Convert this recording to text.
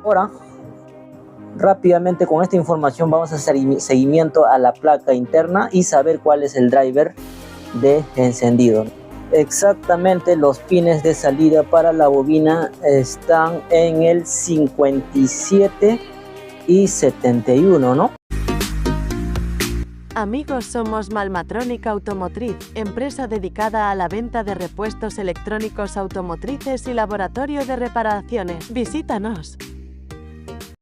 Ahora, rápidamente con esta información vamos a hacer seguimiento a la placa interna y saber cuál es el driver de encendido. Exactamente, los pines de salida para la bobina están en el 57 y 71, ¿no? Amigos, somos Malmatronic Automotriz, empresa dedicada a la venta de repuestos electrónicos automotrices y laboratorio de reparaciones. Visítanos.